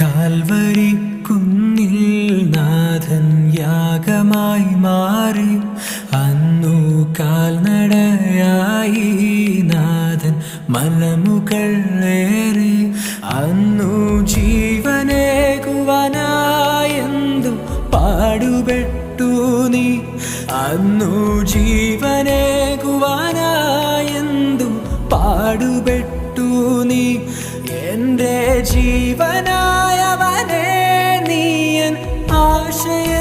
Calvary കുന്നിൽ നാഥൻ യാഗമായി മാറി. അന്നു കാൽനടയായി നാഥൻ മലമുകളേറി. അന്നു ജീവനേകുവാനായെന്തു പാടുപെട്ടു നീ. അന്നു ജീവനേകുവാനായെന്തു പാടുപെട്ടു നീ. എൻ്റെ ജീവനായവനേ നീയൻ ആശയ